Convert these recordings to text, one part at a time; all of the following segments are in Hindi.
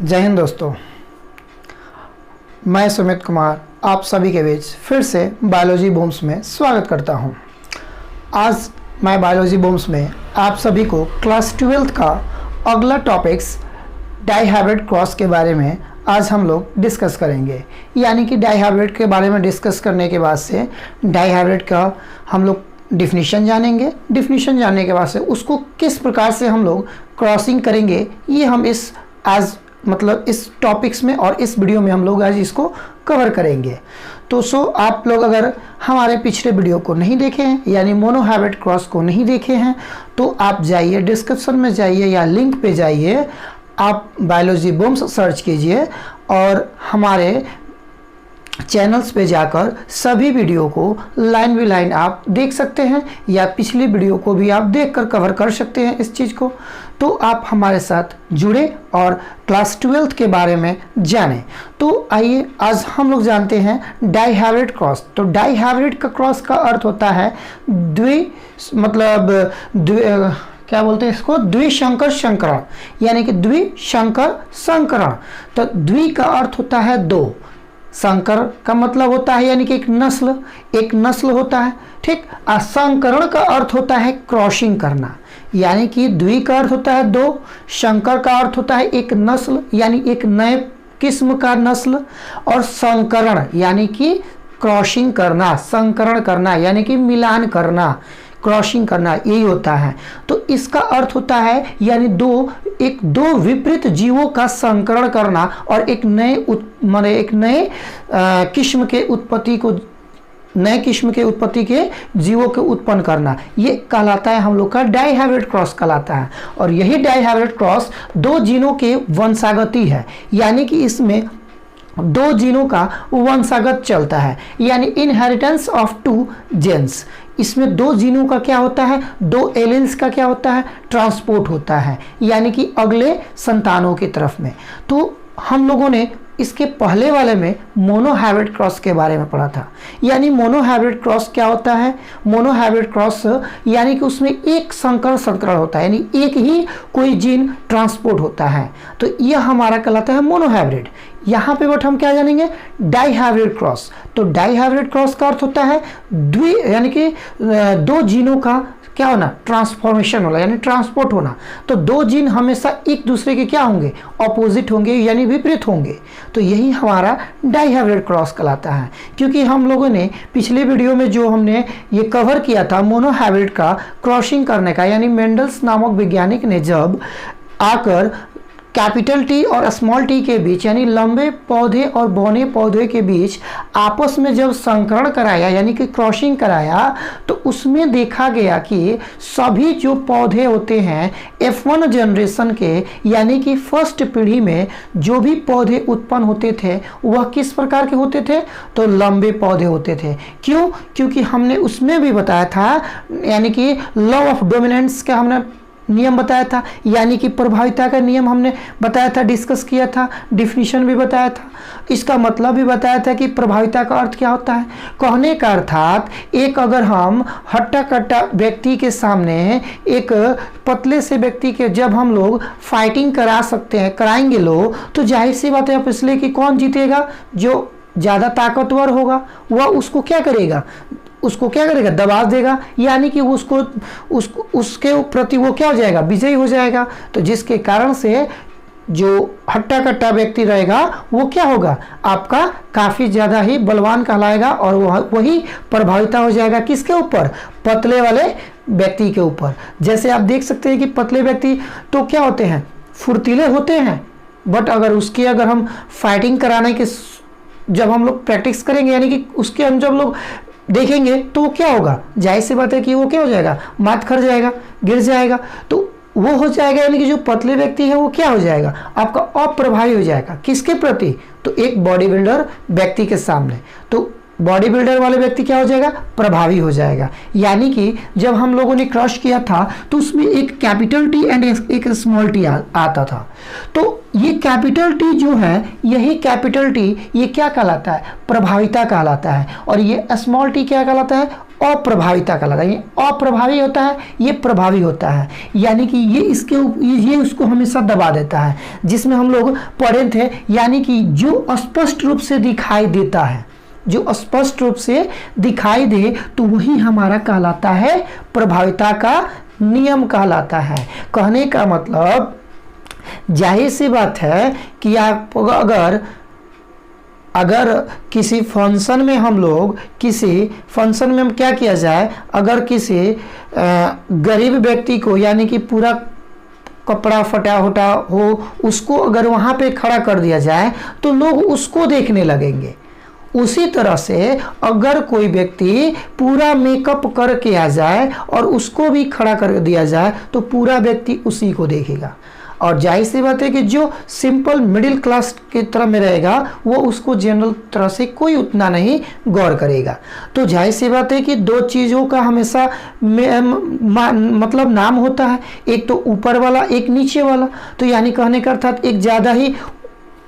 जय हिंद दोस्तों, मैं सुमित कुमार आप सभी के बीच फिर से बायोलॉजी बूम्स में स्वागत करता हूं। आज मैं बायोलॉजी बूम्स में आप सभी को क्लास 12th का अगला टॉपिक्स डाइहाइब्रिड क्रॉस के बारे में आज हम लोग डिस्कस करेंगे। यानी कि डाइहाइब्रिड के बारे में डिस्कस करने के बाद से डाइहाइब्रिड का हम लोग डिफिनीशन जानेंगे। डिफिनीशन जानने के बाद से उसको किस प्रकार से हम लोग क्रॉसिंग करेंगे, ये हम इस टॉपिक्स में और इस वीडियो में हम लोग आज इसको कवर करेंगे। तो आप लोग अगर हमारे पिछले वीडियो को नहीं देखे हैं, यानी मोनोहाइब्रिड क्रॉस को नहीं देखे हैं, तो आप जाइए डिस्क्रिप्शन में जाइए या लिंक पे जाइए, आप बायोलॉजी बूम्स सर्च कीजिए और हमारे चैनल्स पे जाकर सभी वीडियो को लाइन बाय लाइन आप देख सकते हैं, या पिछली वीडियो को भी आप देखकर कवर कर सकते हैं इस चीज़ को। तो आप हमारे साथ जुड़े और क्लास 12th के बारे में जानें। तो आइए आज हम लोग जानते हैं डाइहाइब्रिड क्रॉस। तो डाइहाइब्रिड का क्रॉस का अर्थ होता है क्या बोलते हैं इसको, द्विसंकर संकरण, यानी कि द्विसंकर संकरण। तो द्वि का अर्थ होता है दो, संकर का मतलब होता है यानी कि एक नस्ल होता है, ठीक। संकरण का अर्थ होता है क्रॉसिंग करना, यानी कि द्वि का अर्थ होता है दो, संकर का अर्थ होता है एक नस्ल यानी एक नए किस्म का नस्ल, और संकरण यानी कि क्रॉसिंग करना, संकरण करना यानी कि मिलान करना, क्रॉसिंग करना, यही होता है। तो इसका अर्थ होता है यानी दो विपरीत जीवों का संकरण करना और एक नए किस्म के उत्पत्ति के जीवों के उत्पन्न करना, ये कहलाता है हम लोग का डाइहाइब्रिड क्रॉस कहलाता है। और यही डाइहाइब्रिड क्रॉस दो जीनों के वंशागति है, यानी कि इसमें दो जीनों का वंशागत चलता है, यानी इनहेरिटेंस ऑफ टू जेन्स। इसमें दो जीनों का क्या होता है, दो एलियंस का क्या होता है, ट्रांसपोर्ट होता है, यानी कि अगले संतानों की तरफ में। तो हम लोगों ने इसके पहले वाले में मोनोहाइब्रिड क्रॉस के बारे में पढ़ा था। यानी मोनोहाइब्रिड क्रॉस क्या होता है, मोनोहाइब्रिड क्रॉस यानी कि उसमें एक संकरण होता है, यानी एक ही कोई जीन ट्रांसपोर्ट होता है, तो यह हमारा कहलाता है मोनोहाइब्रिड। यहाँ पे बट हम क्या जानेंगे, डाइहाइब्रिड क्रॉस। तो डाइहाइब्रिड क्रॉस का अर्थ होता है यानी कि दो जीनों का क्या होना, ट्रांसफॉर्मेशन होना, यानी ट्रांसपोर्ट होना। तो दो जीन हमेशा एक दूसरे के क्या होंगे, ऑपोजिट होंगे, यानी विपरीत होंगे। तो यही हमारा डाइहाइब्रिड क्रॉस कहलाता है। क्योंकि हम लोगों ने पिछले वीडियो में जो हमने ये कवर किया था मोनोहाइब्रिड का क्रॉसिंग करने का, यानी मेंडल्स नामक वैज्ञानिक ने जब आकर कैपिटल टी और स्मॉल टी के बीच, यानी लंबे पौधे और बौने पौधे के बीच आपस में जब संकरण कराया, यानी कि क्रॉसिंग कराया, तो उसमें देखा गया कि सभी जो पौधे होते हैं F1 जनरेशन के, यानी कि फर्स्ट पीढ़ी में जो भी पौधे उत्पन्न होते थे वह किस प्रकार के होते थे, तो लंबे पौधे होते थे। क्यों? क्योंकि हमने उसमें भी बताया था, यानी कि लॉ ऑफ डोमिनेंस का हमने नियम बताया था, यानी कि प्रभाविता का नियम हमने बताया था, डिस्कस किया था, डिफिनीशन भी बताया था, इसका मतलब भी बताया था कि प्रभाविता का अर्थ क्या होता है। कहने का अर्थात एक अगर हम हट्टा कट्टा व्यक्ति के सामने एक पतले से व्यक्ति के जब हम लोग फाइटिंग कराएंगे लोग, तो जाहिर सी बात है इसलिए कि कौन जीतेगा, जो ज़्यादा ताकतवर होगा वह उसको क्या करेगा, दबा देगा, यानी कि उसके प्रति वो क्या हो जाएगा, विजयी हो जाएगा। तो जिसके कारण से जो हट्टा कट्टा व्यक्ति रहेगा वो क्या होगा, आपका काफ़ी ज़्यादा ही बलवान कहलाएगा, और वही प्रभावित हो जाएगा किसके ऊपर, पतले वाले व्यक्ति के ऊपर। जैसे आप देख सकते हैं कि पतले व्यक्ति तो क्या होते हैं, फुर्तीले होते हैं, बट अगर हम फाइटिंग कराने के जब हम लोग प्रैक्टिस करेंगे, यानी कि उसके हम जब लोग देखेंगे तो क्या होगा, जाहिर सी बात है कि वो क्या हो जाएगा, मात खर जाएगा, गिर जाएगा। तो वो हो जाएगा, यानी कि जो पतले व्यक्ति है वो क्या हो जाएगा, आपका अप्रभावी हो जाएगा। किसके प्रति, तो एक बॉडी बिल्डर व्यक्ति के सामने। तो बॉडी बिल्डर वाले व्यक्ति क्या हो जाएगा, प्रभावी हो जाएगा। यानी कि जब हम लोगों ने क्रॉस किया था तो उसमें एक कैपिटल टी एंड एक स्मॉल टी आता था। तो ये कैपिटल टी जो है, यही कैपिटल टी ये क्या कहलाता है, प्रभाविता कहलाता है, और ये स्मॉल टी क्या कहलाता है, अप्रभाविता कहलाता है। ये अप्रभावी होता है, ये प्रभावी होता है, यानी कि ये उसको हमेशा दबा देता है, जिसमें हम लोग पढ़े थे, यानी कि जो स्पष्ट रूप से दिखाई देता है, जो स्पष्ट रूप से दिखाई दे तो वही हमारा कहलाता है प्रभाविता का नियम कहलाता है। कहने का मतलब जाहिर सी बात है कि आप अगर किसी फंक्शन में हम क्या किया जाए, अगर किसी गरीब व्यक्ति को, यानी कि पूरा कपड़ा फटा फटा हो, उसको अगर वहाँ पे खड़ा कर दिया जाए तो लोग उसको देखने लगेंगे। उसी तरह से अगर कोई व्यक्ति पूरा मेकअप करके आ जाए और उसको भी खड़ा कर दिया जाए तो पूरा व्यक्ति उसी को देखेगा। और जाहिर सी बात है कि जो सिंपल मिडिल क्लास की तरह में रहेगा वो उसको जनरल तरह से कोई उतना नहीं गौर करेगा। तो जाहिर सी बात है कि दो चीज़ों का हमेशा मतलब नाम होता है, एक तो ऊपर वाला, एक नीचे वाला। तो यानी कहने का अर्थात एक ज़्यादा ही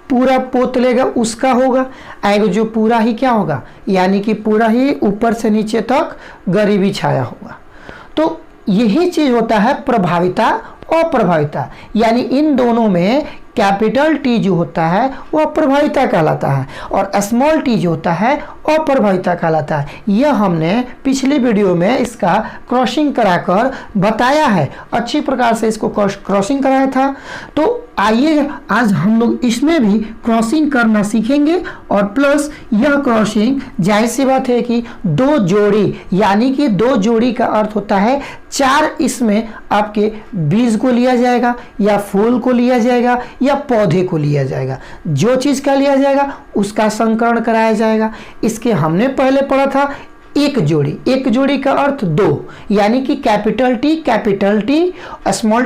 पूरा पोत लेगा उसका होगा, आएगा जो पूरा ही क्या होगा, यानी कि पूरा ही ऊपर से नीचे तक गरीबी छाया होगा। तो यही चीज़ होता है प्रभाविता अप्रभाविता, यानी इन दोनों में कैपिटल टी जो होता है वो प्रभाविता कहलाता है और स्मॉल टी जो होता है अप्रभाविता कहलाता है। यह हमने पिछली वीडियो में इसका क्रॉसिंग कराकर बताया है, अच्छी प्रकार से इसको क्रॉसिंग कराया था। तो आइए आज हम लोग इसमें भी क्रॉसिंग करना सीखेंगे और प्लस यह क्रॉसिंग जाहिर सी बात है कि दो जोड़ी, यानी कि दो जोड़ी का अर्थ होता है चार, इसमें आपके बीज को लिया जाएगा या फूल को लिया जाएगा या पौधे को लिया जाएगा। जो चीज़ का लिया जाएगा उसका संकरण कराया जाएगा। इसके हमने पहले पढ़ा था एक जोड़ी का अर्थ दो, यानी कि कैपिटल टी स्मॉल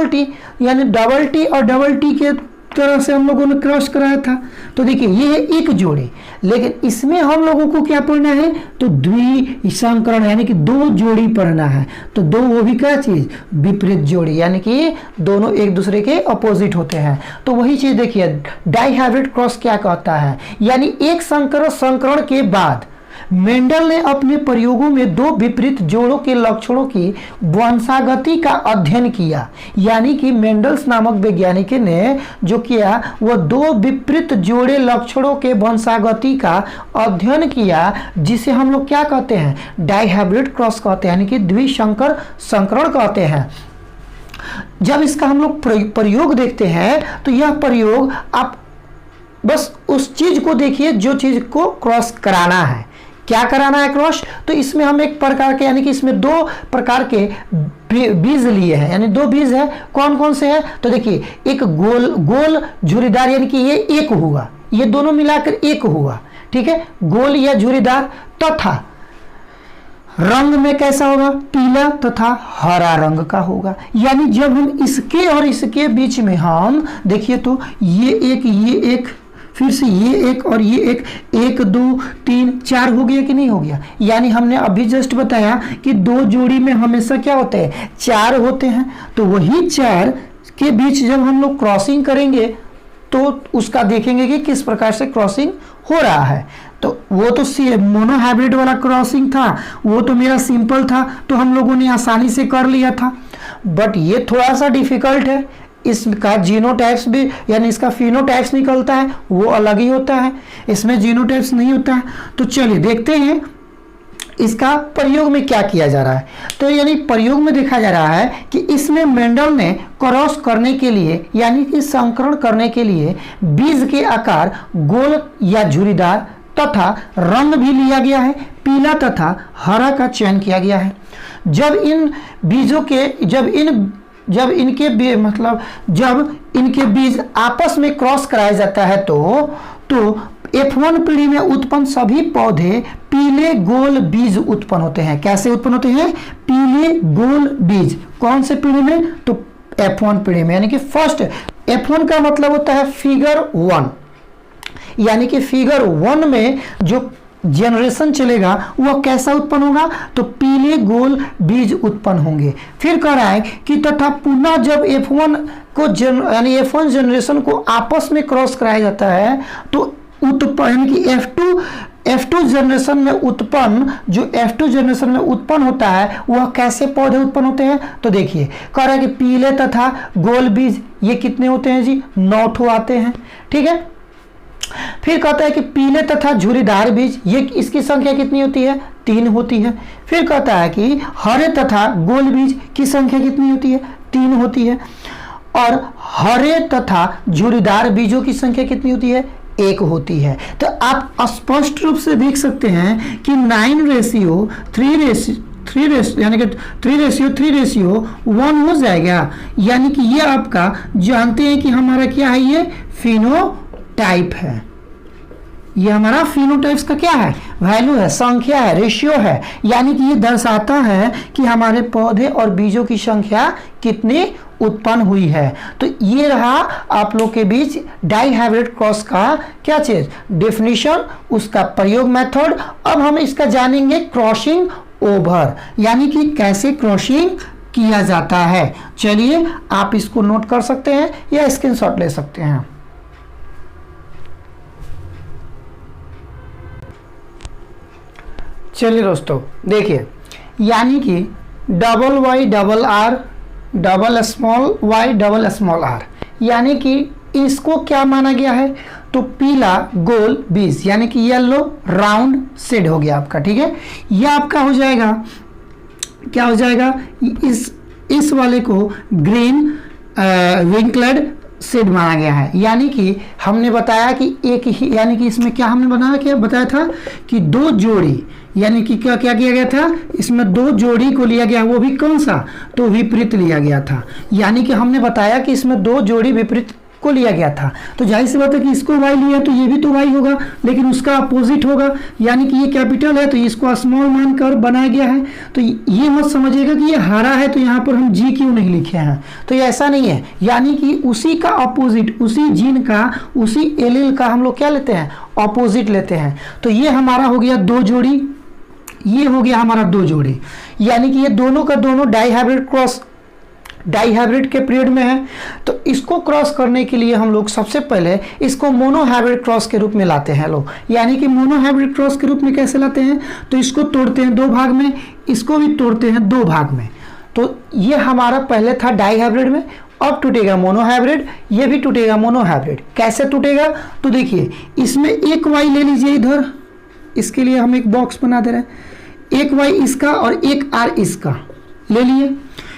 टी, यानी डबल टी और डबल टी के तरह से हम लोगों ने क्रॉस कराया था। तो देखिए ये है एक जोड़ी, लेकिन इसमें हम लोगों को क्या पढ़ना है, तो द्विसंकरण, यानी कि दो जोड़ी पढ़ना है। तो दो वो भी क्या चीज, विपरीत जोड़ी, यानी कि दोनों एक दूसरे के अपोजिट होते हैं। तो वही चीज देखिए डाइहाइब्रिड क्रॉस क्या कहता है, यानी एक संकरण के बाद मेंडल ने अपने प्रयोगों में दो विपरीत जोड़ों के लक्षणों की वंशागति का अध्ययन किया। यानी कि मेंडल्स नामक वैज्ञानिक ने जो किया वो दो विपरीत जोड़े लक्षणों के वंशागति का अध्ययन किया, जिसे हम लोग क्या कहते हैं, डाइहाइब्रिड क्रॉस कहते हैं, यानी कि द्विसंकर संकरण कहते हैं। जब इसका हम लोग प्रयोग देखते हैं तो यह प्रयोग आप बस उस चीज को देखिए जो चीज को क्रॉस कराना है। क्या कराना है क्रॉस, तो इसमें हम एक प्रकार के, यानी कि इसमें दो प्रकार के बीज लिए हैं, यानी दो बीज है। कौन कौन से हैं, तो देखिए एक गोल झुर्रीदार, यानी कि ये एक हुआ, ये दोनों मिलाकर एक हुआ, ठीक है, गोल या झुर्रीदार, तथा रंग में कैसा होगा, पीला तथा हरा रंग का होगा। यानी जब हम इसके और इसके बीच में हम देखिए तो ये एक फिर से ये एक और ये एक 2 3 4 हो गया कि नहीं हो गया। यानी हमने अभी जस्ट बताया कि दो जोड़ी में हमेशा क्या होते हैं, चार होते हैं। तो वही चार के बीच जब हम लोग क्रॉसिंग करेंगे तो उसका देखेंगे कि किस प्रकार से क्रॉसिंग हो रहा है। तो वो तो मोनोहाइब्रिड वाला क्रॉसिंग था, वो तो मेरा सिंपल था, तो हम लोगों ने आसानी से कर लिया था। बट ये थोड़ा सा डिफिकल्ट है, इसका जीनोटाइप्स भी, यानी इसका फिनोटाइप्स निकलता है वो अलग ही होता है, इसमें जीनोटाइप्स नहीं होता है। तो चलिए देखते हैं इसका प्रयोग में क्या किया जा रहा है। तो यानी प्रयोग में देखा जा रहा है कि इसमें मेंडल ने क्रॉस करने के लिए, यानी कि संकरण करने के लिए बीज के आकार गोल या झुर्रीदार तथा रंग भी लिया गया है, पीला तथा हरा का चयन किया गया है। जब इनके बीज आपस में क्रॉस कराया जाता है तो F1 पीढ़ी में उत्पन्न सभी पौधे पीले गोल बीज उत्पन्न होते हैं। कैसे उत्पन्न होते हैं, पीले गोल बीज। कौन से पीढ़ी में, तो F1 पीढ़ी में, यानी कि फर्स्ट। F1 का मतलब होता है फिगर 1, यानी कि फिगर 1 में जो जनरेशन चलेगा वह कैसा उत्पन्न होगा, तो पीले गोल बीज उत्पन्न होंगे। फिर कह रहा है कि तथा पुनः जब F1 को यानी F1 जनरेशन को आपस में क्रॉस कराया जाता है तो यानी कि F2 जनरेशन में उत्पन्न जो F2 जनरेशन में उत्पन्न होता है वह कैसे पौधे उत्पन्न होते हैं? तो देखिए कह रहा है कि पीले तथा गोल बीज ये कितने होते हैं जी? 9 ठो आते हैं, ठीक है। फिर कहता है कि पीले तथा झुर्रीदार बीज ये इसकी संख्या कितनी होती है? 3 होती है। फिर कहता है कि हरे तथा गोल बीज की संख्या कितनी होती है? 3 होती है। और हरे तथा झुर्रीदार बीजों की संख्या कितनी होती है? 1 होती है। तो आप स्पष्ट रूप से देख सकते हैं कि 9:3 यानी कि 3:3:1 हो जाएगा। यानी कि ये आपका जानते हैं कि हमारा क्या है? ये फिनोटाइप है। ये हमारा फिनोटाइप्स का क्या है? वैल्यू है, संख्या है, रेशियो है। यानी कि ये दर्शाता है कि हमारे पौधे और बीजों की संख्या कितनी उत्पन्न हुई है। तो ये रहा आप लोग के बीच डाइहाइब्रिड क्रॉस का क्या चीज? डेफिनेशन, उसका प्रयोग मेथड। अब हम इसका जानेंगे क्रॉसिंग ओवर, यानी कि कैसे क्रॉसिंग किया जाता है। चलिए आप इसको नोट कर सकते हैं या स्क्रीनशॉट ले सकते हैं। चलिए दोस्तों देखिए, यानी कि YYRR, यानी कि इसको क्या माना गया है? तो पीला गोल बीज यानी कि येलो राउंड शेड हो गया आपका, ठीक है। यह आपका हो जाएगा, क्या हो जाएगा? इस वाले को ग्रीन विंकलेड शेड माना गया है। यानी कि हमने बताया कि एक ही, यानी कि इसमें क्या हमने बताया था कि 2 जोड़ी, यानी कि क्या क्या किया गया था? इसमें 2 जोड़ी को लिया गया, वो भी कौन सा? तो विपरीत लिया गया था। यानी कि हमने बताया कि इसमें 2 जोड़ी विपरीत को लिया गया था। तो जाहिर सी बात है कि इसको y लिया तो ये भी तो y होगा, लेकिन उसका अपोजिट होगा। यानी कि ये कैपिटल है तो इसको स्मॉल मानकर बनाया गया है। तो ये मत समझिएगा कि ये हरा है तो यहाँ पर हम जी क्यों नहीं लिखे हैं, तो ये ऐसा नहीं है। यानी कि उसी का अपोजिट, उसी जीन का, उसी एलील का हम लोग क्या लेते हैं? अपोजिट लेते हैं। तो ये हमारा हो गया 2 जोड़ी, ये हो गया हमारा 2 जोड़ी। यानी कि ये दोनों का दोनों डाइहाइब्रिड क्रॉस, डाइहाइब्रिड के पीरियड में है। तो इसको क्रॉस करने के लिए हम लोग सबसे पहले इसको मोनोहाइब्रिड क्रॉस के रूप में लाते हैं लोग। यानी कि मोनोहाइब्रिड क्रॉस के रूप में कैसे लाते हैं? तो इसको तोड़ते हैं 2 भाग में, इसको भी तोड़ते हैं 2 भाग में। तो ये हमारा पहले था डाइहाइब्रिड में, अब टूटेगा मोनोहाइब्रिड, ये भी टूटेगा मोनोहाइब्रिड। कैसे टूटेगा? तो देखिए इसमें एक y ले लीजिए इधर, इसके लिए हम एक बॉक्स बना दे रहे हैं। एक y इसका और एक r इसका ले लिए,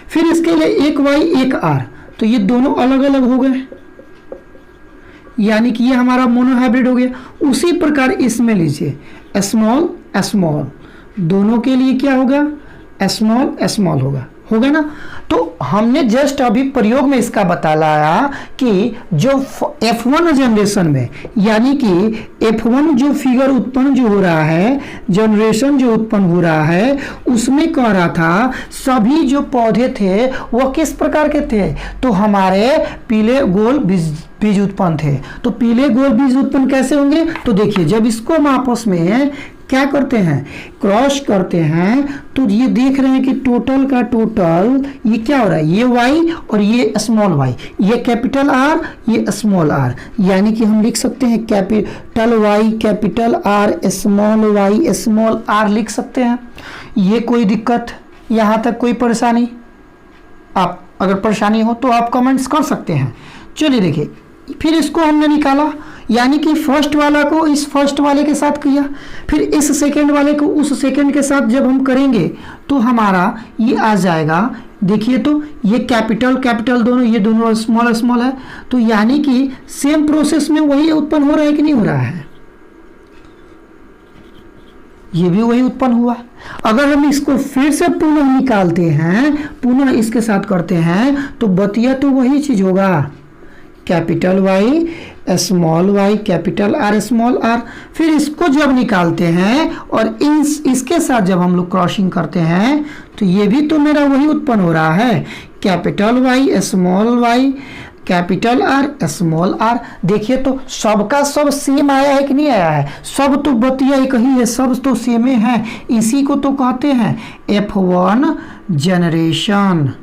फिर इसके लिए एक y एक r, तो ये दोनों अलग अलग हो गए, यानी कि ये हमारा मोनोहाइब्रिड हो गया। उसी प्रकार इसमें लीजिए स्मॉल स्मॉल, दोनों के लिए क्या होगा? स्मॉल स्मॉल होगा ना। तो हमने जस्ट अभी प्रयोग में इसका बताया कि जो F1 जनरेशन में, यानी कि F1 जो फिगर उत्पन्न जो हो रहा है, जनरेशन जो उत्पन्न हो रहा है, उसमें कह रहा था सभी जो पौधे थे वो किस प्रकार के थे? तो हमारे पीले गोल बीज उत्पन्न थे। तो पीले गोल बीज उत्पन्न कैसे होंगे? तो देखिए जब इसको हम आपस में क्या करते हैं? क्रॉस करते हैं, तो ये देख रहे हैं कि टोटल का टोटल ये क्या हो रहा है? ये y और ये स्मॉल y, ये कैपिटल R, ये स्मॉल r। यानी कि हम लिख सकते हैं capital Y capital R small y small r लिख सकते हैं। ये कोई दिक्कत, यहाँ तक कोई परेशानी? आप अगर परेशानी हो तो आप कमेंट्स कर सकते हैं। चलिए देखिए, फिर इसको हमने निकाला, यानी कि फर्स्ट वाला को इस फर्स्ट वाले के साथ किया, फिर इस सेकंड वाले को उस सेकंड के साथ जब हम करेंगे तो हमारा ये आ जाएगा। देखिए तो ये कैपिटल कैपिटल दोनों, ये दोनों स्मॉल स्मॉल है। तो यानी कि सेम प्रोसेस में वही उत्पन्न हो रहा है कि नहीं हो रहा है? ये भी वही उत्पन्न हुआ। अगर हम इसको फिर से पुनः निकालते हैं, पुनः इसके साथ करते हैं, तो बतिया तो वही चीज होगा, capital Y small y capital R small r। फिर इसको जब निकालते हैं और इसके साथ जब हम लोग क्रॉसिंग करते हैं, तो ये भी तो मेरा वही उत्पन्न हो रहा है, capital Y small y capital R small r। देखिए तो सबका सब सेम आया है कि नहीं आया है? सब तो बतिया एक ही है, सब तो सेम है। इसी को तो कहते हैं F1 जनरेशन।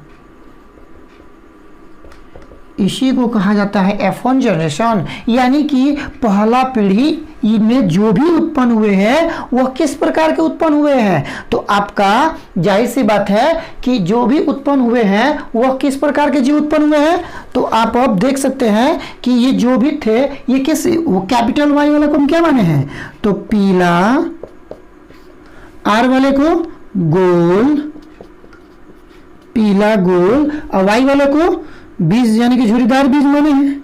इसी को कहा जाता है F1 जनरेशन, यानी कि पहला पीढ़ी में जो भी उत्पन्न हुए हैं वह किस प्रकार के उत्पन्न हुए हैं। तो आपका जाहिर सी बात है कि जो भी उत्पन्न हुए हैं वह किस प्रकार के जीव उत्पन्न हुए हैं। तो आप अब देख सकते हैं कि ये जो भी थे ये किस, वो कैपिटल वाई वाला को हम क्या माने हैं, तो पीला, आर वाले को गोल, पीला गोल, और वाई वाले को बीज यानी कि झुर्रीदार बीज माने हैं।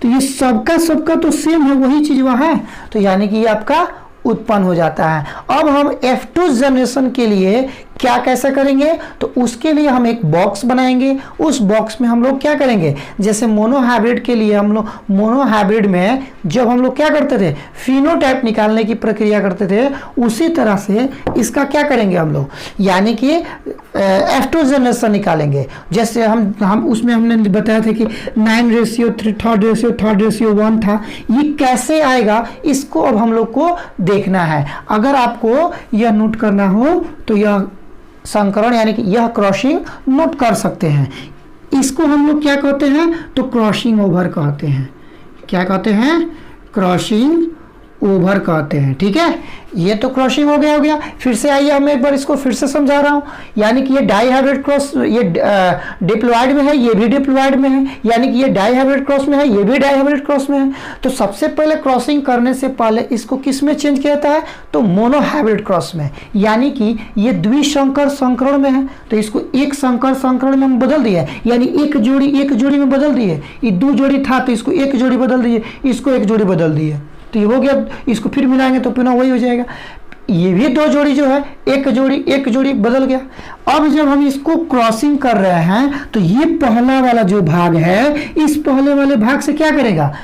तो ये सबका तो सेम है, वही चीज वहाँ है, तो यानी कि ये आपका उत्पन्न हो जाता है। अब हम F2 जनरेशन के लिए क्या कैसे करेंगे, तो उसके लिए हम एक बॉक्स बनाएंगे। उस बॉक्स में हम लोग क्या करेंगे, जैसे मोनोहाइब्रिड के लिए हम लोग मोनोहाइब्रिड में जब हम लोग क्या करते थे, फिनोटाइप निकालने की प्रक्रिया करते थे, उसी तरह से इसका क्या करेंगे हम लोग, यानी कि F2 जनरेशन निकालेंगे। जैसे हम उसमें हमने बताया था कि 9:3, 3:1 था, ये कैसे आएगा इसको अब हम लोग को देखना है। अगर आपको यह नोट करना हो तो यह संकरण यानी कि यह क्रॉसिंग नोट कर सकते हैं। इसको हम लोग क्या कहते हैं, तो क्रॉसिंग ओवर कहते हैं। क्या कहते हैं, क्रॉसिंग ओवर कहते हैं। ठीक है, ये तो क्रॉसिंग हो गया। फिर से आइए हम एक बार इसको फिर से समझा रहा हूँ। यानी कि ये डाईहाइब्रिड क्रॉस, ये डिप्लॉयड में है, ये भी डिप्लॉयड में है, यानी कि ये डाईहाइब्रिड क्रॉस में है, ये भी डाईहाइब्रिड क्रॉस में है। तो सबसे पहले क्रॉसिंग करने से पहले इसको किस में चेंज किया जाता है, तो मोनोहाइब्रिड क्रॉस में, यानी कि ये द्विसंकर संकरण में है, तो इसको एक संकर संकरण में हम बदल दिए, यानी एक जोड़ी में बदल दिए। ये 2 जोड़ी था तो इसको एक जोड़ी बदल दिए, इसको एक जोड़ी बदल दिए, तो ये हो गया। इसको फिर मिलाएंगे तो पुनः वही हो जाएगा। ये भी 2 जोड़ी जो है एक जोड़ी बदल गया। अब जब हम इसको क्रॉसिंग कर रहे हैं तो ये पहला वाला जो भाग है, इस पहले वाले भाग से क्या करेगा,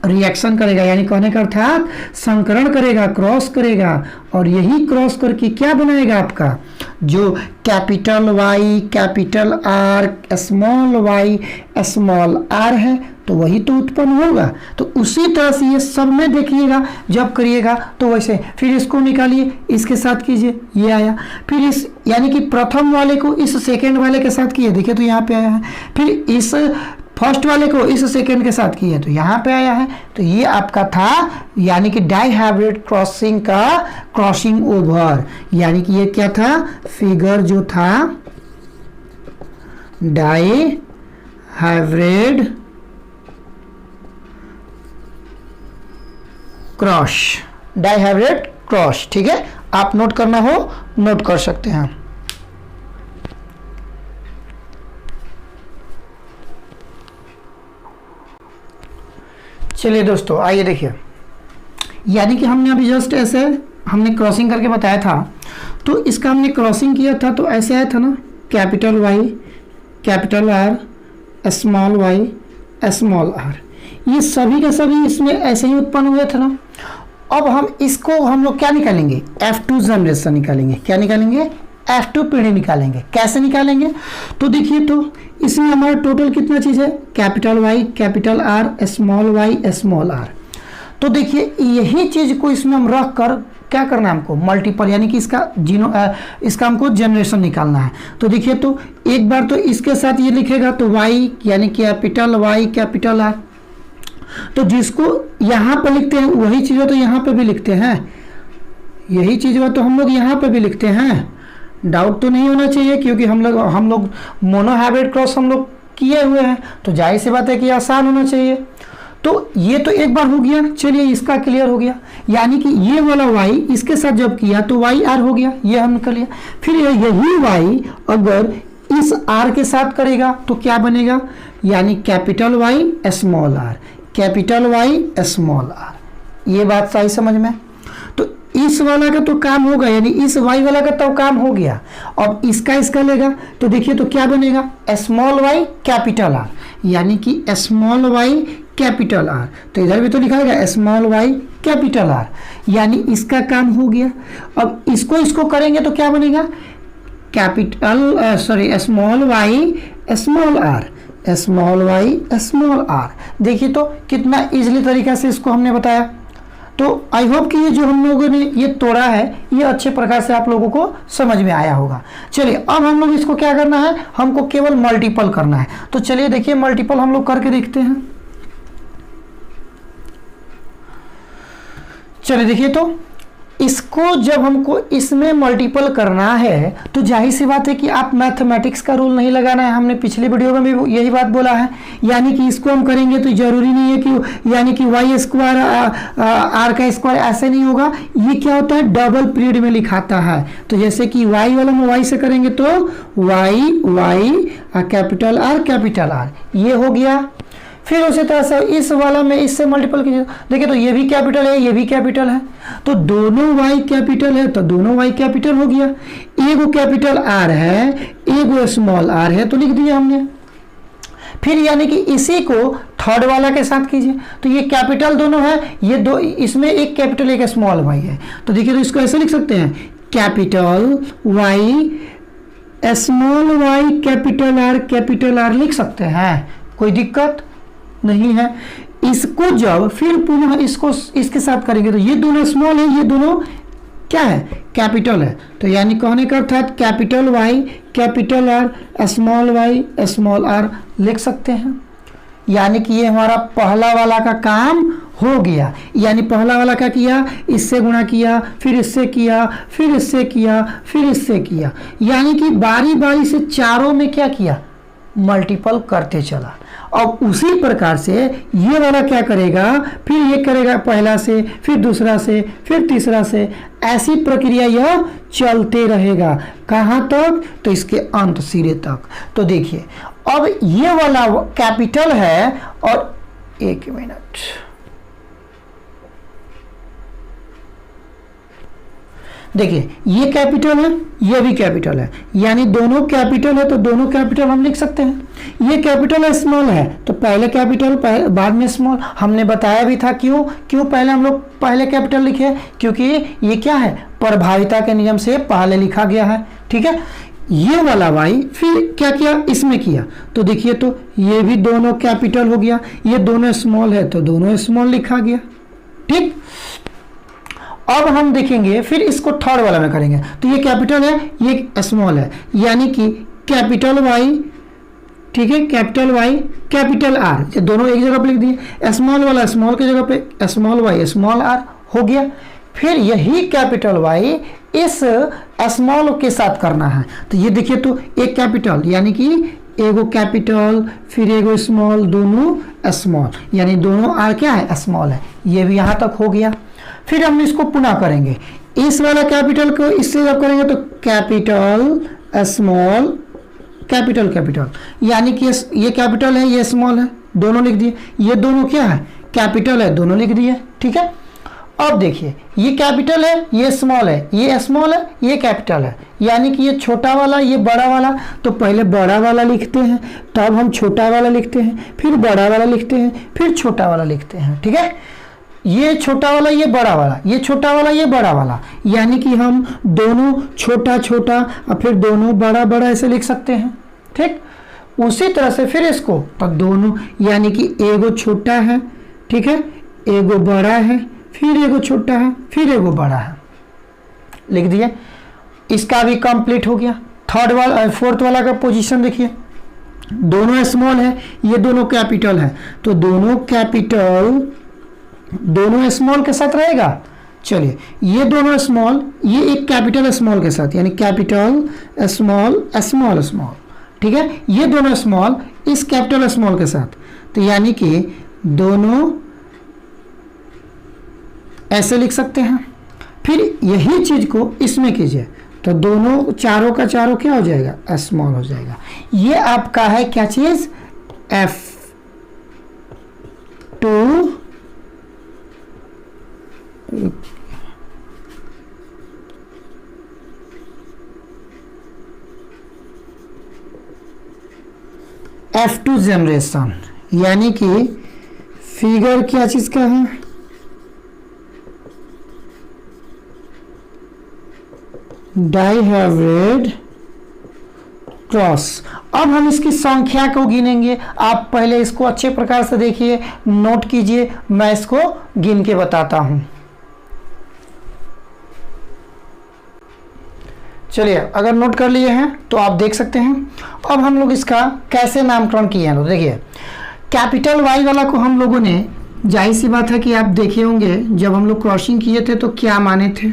रिएक्शन करेगा, यानी कहने का अर्थात संकरण करेगा, क्रॉस करेगा, और यही क्रॉस करके क्या बनाएगा, आपका जो capital Y capital R small Y small R है, तो वही तो उत्पन्न होगा। तो उसी तरह से ये सब में देखिएगा, जब करिएगा तो वैसे। फिर इसको निकालिए, इसके साथ कीजिए, ये आया। फिर इस यानी कि प्रथम वाले को इस सेकेंड वाले के साथ किए, देखिए तो यहाँ पे आया है। फिर इस फर्स्ट वाले को इस सेकेंड के साथ किए तो यहाँ पे आया है। तो ये आपका था यानी कि डाईहाइब्रिड क्रॉसिंग का क्रॉसिंग ओवर, यानी कि ये क्या था, फिगर जो था डाईहाइब्रिड क्रॉस, डाईहाइब्रिड क्रॉस। ठीक है, आप नोट करना हो नोट कर सकते हैं। चलिए दोस्तों, आइए देखिए, यानी कि हमने अभी जस्ट ऐसे हमने क्रॉसिंग करके बताया था, तो इसका हमने क्रॉसिंग किया था तो ऐसे आया था ना, capital Y capital R small Y small R, ये सभी के सभी इसमें ऐसे ही उत्पन्न हुए थे ना। अब हम लोग क्या निकालेंगे, F2 जनरेशन निकालेंगे। क्या निकालेंगे, F2 पीढ़ी निकालेंगे। कैसे निकालेंगे, तो देखिए, तो इसमें हमारा टोटल कितना चीज़ है, capital Y capital R small Y small R. तो देखिए यही चीज़ को इसमें हम रख कर क्या करना है हमको, मल्टीपल, यानी कि इसका हमको जनरेशन निकालना है। तो देखिए, तो एक बार तो इसके साथ ये लिखेगा तो वाई यानी कैपिटल वाई कैपिटल आर, तो जिसको यहाँ पर लिखते हैं वही चीज़ तो यहाँ पे भी लिखते हैं, यही चीज़ तो हम लोग यहाँ पे भी लिखते हैं। डाउट तो नहीं होना चाहिए, क्योंकि हम लोग मोनोहाइब्रिड क्रॉस हम लोग किए हुए हैं, तो जाहिर सी बात है कि आसान होना चाहिए। तो ये तो एक बार हो गया। चलिए इसका क्लियर हो गया, यानी कि ये वाला y इसके साथ जब किया तो वाई आर हो गया, ये हम कर लिया। फिर यही y अगर इस r के साथ करेगा तो क्या बनेगा, यानी capital Y small R capital Y small R. ये बात सही समझ में। तो इस वाला का तो काम होगा, यानी इस y वाला का तो काम हो गया। अब इसका लेगा तो देखिए तो क्या बनेगा, स्मॉल वाई कैपिटल आर, यानी कि स्मॉल वाई कैपिटल आर। तो इधर भी तो लिखा है स्मॉल वाई कैपिटल आर, यानी इसका काम हो गया। अब इसको करेंगे तो क्या बनेगा, small Y small R small Y small R. देखिए तो कितना इजीली तरीका से इसको हमने बताया। तो आई होप कि ये जो हम लोगों ने ये तोड़ा है ये अच्छे प्रकार से आप लोगों को समझ में आया होगा। चलिए अब हम लोग इसको क्या करना है, हमको केवल मल्टीपल करना है। तो चलिए देखिए मल्टीपल हम लोग करके देखते हैं। चलिए देखिए, तो इसको जब हमको इसमें मल्टीपल करना है तो जाहिर सी बात है कि आप मैथमेटिक्स का रूल नहीं लगाना है। हमने पिछले वीडियो में भी यही बात बोला है, यानी कि इसको हम करेंगे तो जरूरी नहीं है कि यानी कि वाई स्क्वायर आर का स्क्वायर ऐसे नहीं होगा। ये क्या होता है, डबल पीरियड में लिखाता है। तो जैसे कि वाई वाला में वाई से करेंगे तो वाई वाई कैपिटल आर ये हो गया। फिर उसी तरह से इस वाला में इससे मल्टीपल कीजिए, देखिए तो ये भी कैपिटल है, ये भी कैपिटल है, तो दोनों y कैपिटल है तो दोनों y कैपिटल हो गया। एगो कैपिटल R है, एगो स्मॉल r है, तो लिख दिया हमने। फिर यानी कि इसी को थर्ड वाला के साथ कीजिए, तो ये कैपिटल दोनों है, ये दो, इसमें एक कैपिटल एक स्मॉल y है। तो देखिए तो इसको ऐसे लिख सकते हैं, capital y small y capital R लिख सकते हैं, कोई दिक्कत नहीं है। इसको जब फिर पुनः इसको इसके साथ करेंगे तो ये दोनों स्मॉल है, ये दोनों क्या है, कैपिटल है। तो यानी कहने का अर्थात capital Y capital R small R लिख सकते हैं। यानी कि ये हमारा पहला वाला का काम हो गया। यानी पहला वाला क्या किया, इससे गुणा किया, फिर इससे किया, फिर इससे किया, फिर इससे किया, यानी कि बारी बारी से चारों में क्या किया, मल्टीपल करते चला। अब उसी प्रकार से ये वाला क्या करेगा, फिर ये करेगा पहला से, फिर दूसरा से, फिर तीसरा से, ऐसी प्रक्रिया यह चलते रहेगा। कहाँ तक, तो इसके अंत सिरे तक। तो देखिए अब ये वाला कैपिटल है और एक मिनट, देखिए ये कैपिटल है, ये भी कैपिटल है, यानी दोनों कैपिटल है तो दोनों कैपिटल हम लिख सकते हैं। ये कैपिटल है स्मॉल है तो पहले कैपिटल बाद में स्मॉल। हमने बताया भी था क्यों पहले हम लोग पहले कैपिटल लिखे, क्योंकि ये क्या है, प्रभाविता के नियम से पहले लिखा गया है। ठीक है, ये वाला वाई फिर क्या किया, इसमें किया, तो देखिए तो ये भी दोनों कैपिटल हो गया, ये दोनों स्मॉल है तो दोनों स्मॉल लिखा गया। ठीक, अब हम देखेंगे फिर इसको थर्ड वाला में करेंगे, तो ये कैपिटल है, ये स्मॉल है, यानी कि कैपिटल वाई, ठीक है, कैपिटल वाई कैपिटल आर, ये दोनों एक जगह पे लिख दिए। स्मॉल वाला स्मॉल की जगह पे स्मॉल वाई स्मॉल आर हो गया। फिर यही कैपिटल वाई इस स्मॉल के साथ करना है, तो ये देखिए तो एक कैपिटल यानी कि एगो कैपिटल फिर एगो स्मॉल, दोनों स्मॉल, यानी दोनों आर क्या है, स्मॉल है। ये भी यहाँ तक हो गया। फिर हम इसको पुनः करेंगे, इस वाला कैपिटल को इससे जब करेंगे तो कैपिटल स्मॉल कैपिटल, यानी कि ये कैपिटल है ये स्मॉल है, दोनों लिख दिए। ये दोनों क्या है, कैपिटल है, दोनों लिख दिए। ठीक है, अब देखिए ये कैपिटल है, ये स्मॉल है, ये स्मॉल है, ये कैपिटल है, यानी कि ये छोटा वाला ये बड़ा वाला, तो पहले बड़ा वाला लिखते हैं, तब हम छोटा वाला लिखते हैं, फिर बड़ा वाला लिखते हैं, फिर छोटा वाला लिखते हैं। ठीक है, ये छोटा वाला ये बड़ा वाला, ये छोटा वाला ये बड़ा वाला, यानी कि हम दोनों छोटा छोटा और फिर दोनों बड़ा बड़ा ऐसे लिख सकते हैं। ठीक, उसी तरह से फिर इसको तो दोनों, यानी कि एगो छोटा है, ठीक है, एगो बड़ा है, फिर एगो छोटा है, फिर एगो बड़ा है, लिख दिए। इसका भी कंप्लीट हो गया। थर्ड वाला फोर्थ वाला का पोजीशन देखिए, दोनों स्मॉल है, ये दोनों कैपिटल है, तो दोनों कैपिटल दोनों स्मॉल के साथ रहेगा। चलिए ये दोनों स्मॉल, ये एक कैपिटल स्मॉल के साथ, यानी कैपिटल स्मॉल स्मॉल स्मॉल। ठीक है, ये दोनों स्मॉल इस कैपिटल स्मॉल के साथ, तो यानी कि दोनों ऐसे लिख सकते हैं। फिर यही चीज को इसमें कीजिए तो दोनों चारों का चारों क्या हो जाएगा, स्मॉल हो जाएगा। ये आपका है क्या चीज, F2 F2 जनरेशन, यानी कि फिगर क्या चीज का है, डाइहाइब्रिड क्रॉस। अब हम इसकी संख्या को गिनेंगे। आप पहले इसको अच्छे प्रकार से देखिए, नोट कीजिए, मैं इसको गिन के बताता हूं। चलिए, अगर नोट कर लिए हैं तो आप देख सकते हैं। अब हम लोग इसका कैसे नामकरण किए हैं, तो देखिए कैपिटल वाई वाला को हम लोगों ने, जाहिर सी बात है कि आप देखे होंगे जब हम लोग क्रॉसिंग किए थे तो क्या माने थे,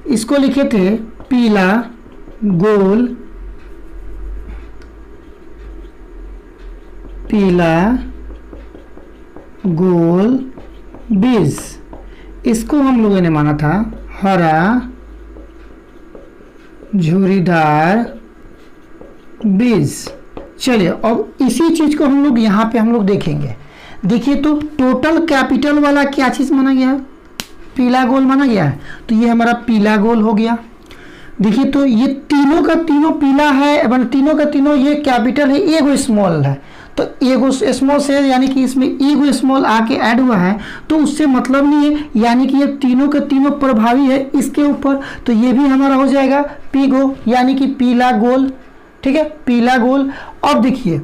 इसको लिखे थे पीला गोल, पीला गोल बीज। इसको हम लोगों ने माना था हरा झुर्रीदार बीज। चलिए, अब इसी चीज को हम लोग यहाँ पे हम लोग देखेंगे। देखिए तो टोटल कैपिटल वाला क्या चीज माना गया है, पीला गोल माना गया है, तो ये हमारा पीला गोल हो गया। देखिए तो ये तीनों का तीनों पीला है, तीनों का तीनों ये कैपिटल है, एगो स्मॉल है, तो एगो स्मॉल से यानी कि इसमें एगो स्मॉल आके ऐड हुआ है, तो उससे मतलब नहीं है, यानी कि ये तीनों के तीनों प्रभावी है इसके ऊपर, तो ये भी हमारा हो जाएगा पीगो, यानी कि पीला गोल। ठीक है, पीला गोल। अब देखिए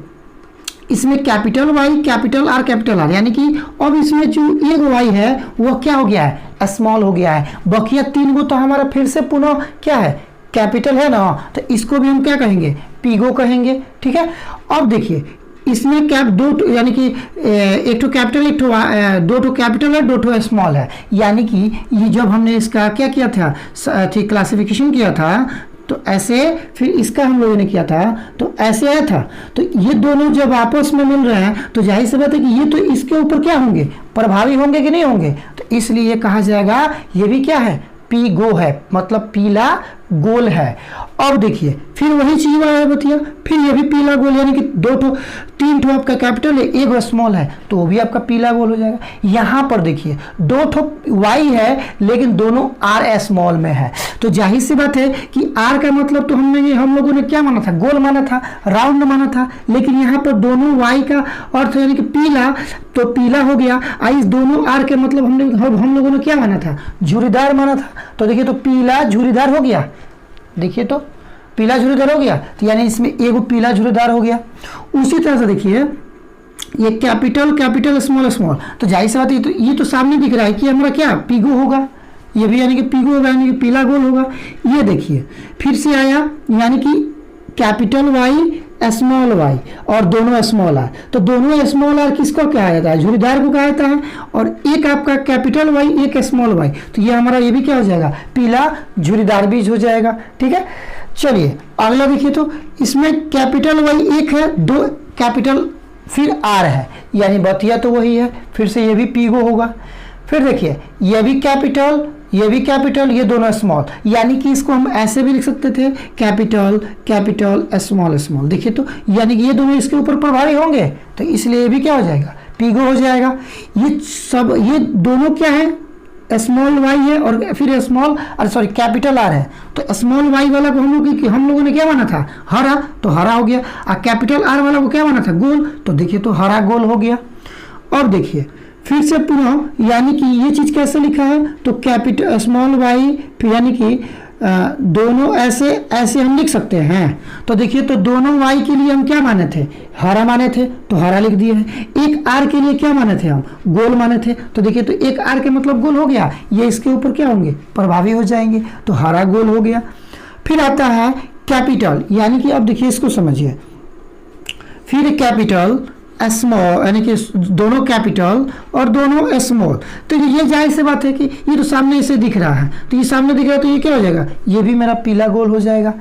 इसमें capital Y, capital R, capital R, यानी कि अब इसमें जो एक वाई है वो क्या हो गया है, स्मॉल हो गया है। बकिया तीन गो तो हमारा फिर से पुनः क्या है, कैपिटल है ना, तो इसको भी हम क्या कहेंगे, पीगो कहेंगे। ठीक है, अब देखिए इसमें कैप दो, यानी कि एक तो कैपिटल, एक तो दो तो कैपिटल है, दो तो स्मॉल है, यानी कि ये जब हमने इसका क्या किया था, क्लासिफिकेशन किया था, तो ऐसे, फिर इसका हम लोगों ने किया था तो ऐसे आया था, तो ये दोनों जब आपस में मिल रहे हैं तो जाहिर सी बात है कि ये तो इसके ऊपर क्या होंगे, प्रभावी होंगे कि नहीं होंगे, तो इसलिए कहा जाएगा ये भी क्या है, पीगो है, मतलब पीला गोल है। अब देखिए फिर वही चीज है बतिया, फिर ये भी पीला गोल, यानी कि दो ठो तीन ठो आपका कैपिटल है, एक स्मॉल है, तो वो भी आपका पीला गोल हो जाएगा। यहाँ पर देखिए दो ठो वाई है लेकिन दोनों आर स्मॉल में है, तो जाहिर सी बात है कि आर का मतलब तो हम लोगों ने क्या माना था, गोल माना था, राउंड माना था, लेकिन यहाँ पर दोनों वाई का अर्थ यानी कि पीला, तो पीला हो गया। इस दोनों आर के मतलब हम लोगों ने क्या माना था, झुर्रीदार माना था, तो देखिए तो पीला झुर्रीदार हो गया। देखिए तो पीला झुर्रीदार हो गया, तो यानी इसमें एगो पीला झुर्रीदार हो गया। उसी तरह से देखिए ये कैपिटल कैपिटल स्मॉल स्मॉल, तो जाहिर सी बात है ये तो सामने दिख रहा है कि हमारा क्या पीगो होगा, ये भी यानी कि पीगो होगा, यानी कि पीला गोल होगा। ये देखिए फिर से आया, यानी कि कैपिटल वाई स्मॉल वाई और दोनों स्मॉल आर, तो दोनों स्मॉल आर किसको कहा जाता है, झुर्रीदार को कहा जाता है, और एक आपका कैपिटल वाई एक स्मॉल वाई, तो ये हमारा ये भी क्या हो जाएगा, पीला झुर्रीदार बीज हो जाएगा। ठीक है, चलिए अगला देखिए, तो इसमें कैपिटल वाई एक है, दो कैपिटल फिर आर है, यानी बतिया तो वही है, फिर से ये भी पीगो होगा। फिर देखिए ये भी कैपिटल, ये भी कैपिटल, ये दोनों स्मॉल, यानी कि इसको हम ऐसे भी लिख सकते थे कैपिटल कैपिटल स्मॉल स्मॉल। देखिए तो यानी कि ये दोनों इसके ऊपर प्रभावी होंगे, तो इसलिए ये भी क्या हो जाएगा, पीगो हो जाएगा। ये सब ये दोनों क्या है, स्मॉल वाई है और फिर स्मॉल सॉरी कैपिटल आर है, तो स्मॉल वाई वाला को हम लोगों ने क्या माना था, हरा, तो हरा हो गया, और कैपिटल आर वाला को क्या माना था, गोल, तो देखिए तो हरा गोल हो गया। और देखिए फिर से पुनः, यानी कि ये चीज कैसे लिखा है, तो कैपिटल स्मॉल वाई, फिर यानी कि दोनों ऐसे ऐसे हम लिख सकते हैं। तो देखिए तो दोनों वाई के लिए हम क्या माने थे, हरा माने थे, तो हरा लिख दिए हैं। एक आर के लिए क्या माने थे हम, गोल माने थे, तो देखिए तो एक आर के मतलब गोल हो गया, ये इसके ऊपर क्या होंगे, प्रभावी हो जाएंगे, तो हरा गोल हो गया। फिर आता है कैपिटल, यानी कि अब देखिए इसको समझिए, फिर कैपिटल स्मॉल, यानी कि दोनों कैपिटल और दोनों स्मॉल, तो ये जाहिर सी बात है कि ये तो सामने इसे दिख रहा है, तो ये सामने दिख रहा है, तो ये क्या हो जाएगा, ये भी मेरा पीला गोल हो जाएगा।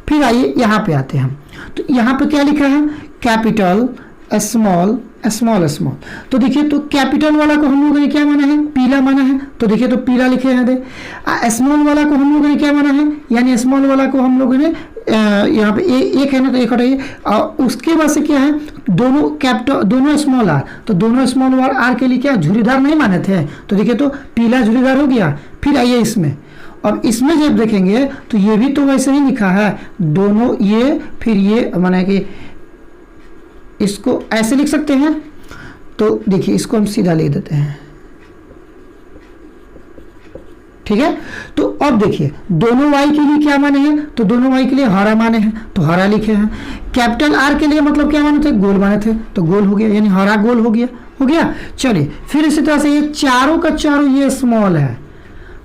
फिर आइए यहाँ पे आते हैं, तो यहाँ पे क्या लिखा है, कैपिटल स्मॉल स्मॉल स्मॉल, तो देखिए तो कैपिटल वाला को हम लोगों ने क्या माना है, पीला माना है, तो देखिए तो पीला लिखे हैं दे। स्मॉल वाला को हम लोगों ने क्या माना है, यानी स्मॉल वाला को हम लोगों ने यहाँ पे एक है ना, तो एक हटाइए, और उसके बाद से क्या है, दोनों कैपिटल दोनों स्मॉल आर, तो दोनों स्मॉल आर के लिए क्या झुर्रीदार नहीं माने थे, तो देखिए तो पीला झुर्रीदार हो गया। फिर आइए इसमें, अब इसमें जब देखेंगे तो ये भी तो वैसे ही लिखा है, दोनों ये, फिर ये माने कि इसको ऐसे लिख सकते हैं, तो देखिए इसको हम सीधा ले देते हैं। ठीक है, तो अब देखिए दोनों वाई के लिए क्या माने हैं, तो दोनों वाई के लिए हरा माने हैं, तो हरा लिखे हैं। कैपिटल आर के लिए मतलब क्या माने थे, गोल माने थे, तो गोल हो गया, यानी हरा गोल हो गया। चलिए फिर इसी तरह से ये चारों का चारों ये स्मॉल है,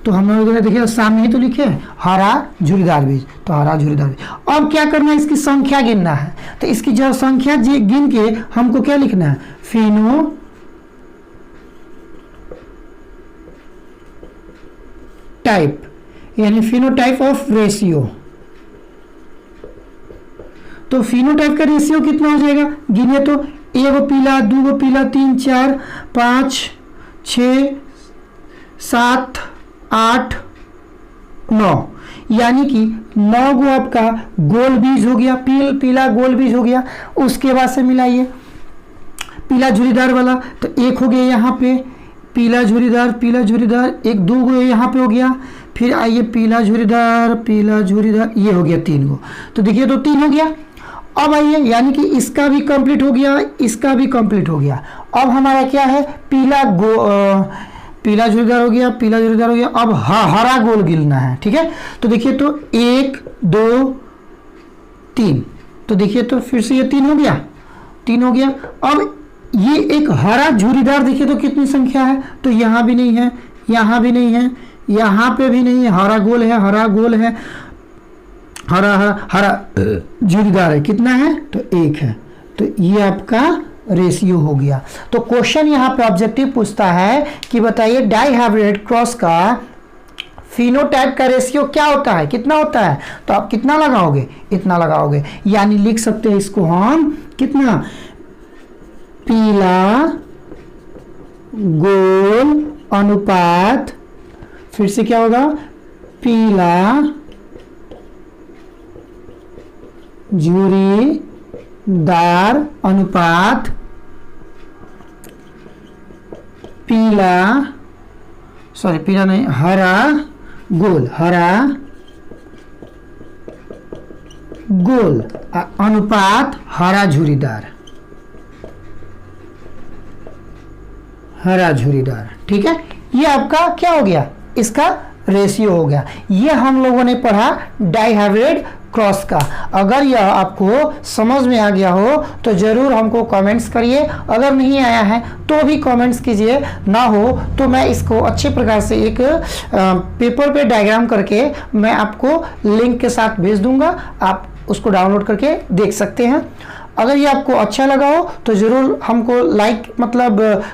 तो हम लोगों ने देखिए सामने ही तो लिखे हरा झुरीदार बीज, तो हरा झुरीदार बीज। अब क्या करना है, इसकी संख्या गिनना है। तो इसकी जो संख्या गिन के हमको क्या लिखना है, फिनो टाइप, यानी फिनोटाइप ऑफ रेशियो। तो फिनोटाइप का रेशियो कितना हो जाएगा, गिने तो 1 पीला, 2 पीला, 3 4 5 6 7 8 9, यानी कि 9 गो आपका गोल बीज हो गया, पीला गोल बीज हो गया। उसके बाद से मिलाइए पीला झुरीदार वाला, तो 1 हो गया यहाँ पे पीला झुरीदार, एक 2 गो यहाँ पे हो गया। फिर आइए पीला झुरीदार, ये हो गया 3 गो। तो देखिए तो 3 हो गया। अब आइए, यानी कि इसका भी कंप्लीट हो गया, इसका भी कंप्लीट हो गया। अब हमारा क्या है, पीला झुरीदार हो गया, अब हरा गोल गिनना है, ठीक है। तो देखिए तो 1 2 3, तो देखिए तो फिर से ये 3 हो गया। अब ये एक हरा झुरीदार देखिए तो कितनी संख्या है, तो यहाँ भी नहीं है, यहाँ भी नहीं है, यहाँ पे भी नहीं है, हरा गोल है, हरा झुरीदार है, कितना है, तो 1 है। तो ये आपका रेशियो हो गया। तो क्वेश्चन यहाँ पे ऑब्जेक्टिव पूछता है कि बताइए डाइहाइब्रिड क्रॉस का फिनोटाइप का रेशियो क्या होता है, कितना होता है। तो आप कितना लगाओगे, इतना लगाओगे, यानी लिख सकते हैं इसको हम कितना, पीला गोल अनुपात, फिर से क्या होगा, पीला झुरीदार अनुपात पीला नहीं, हरा गोल अनुपात हरा झुरीदार, ठीक है। ये आपका क्या हो गया, इसका रेशियो हो गया। ये हम लोगों ने पढ़ा डाइहाइब्रिड क्रॉस का। अगर यह आपको समझ में आ गया हो तो ज़रूर हमको कमेंट्स करिए, अगर नहीं आया है तो भी कमेंट्स कीजिए, ना हो तो मैं इसको अच्छे प्रकार से एक पेपर पे डायग्राम करके मैं आपको लिंक के साथ भेज दूंगा, आप उसको डाउनलोड करके देख सकते हैं। अगर ये आपको अच्छा लगा हो तो ज़रूर हमको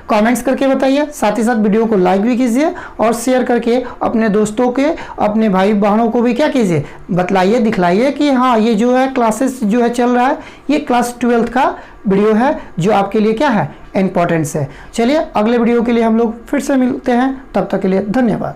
कमेंट्स करके बताइए, साथ ही साथ वीडियो को लाइक भी कीजिए और शेयर करके अपने दोस्तों के, अपने भाई बहनों को भी क्या कीजिए, बतलाइए, दिखलाइए कि हाँ ये जो है क्लासेस जो है चल रहा है, ये क्लास 12th का वीडियो है जो आपके लिए क्या है, इम्पोर्टेंस है। चलिए अगले वीडियो के लिए हम लोग फिर से मिलते हैं, तब तक के लिए धन्यवाद।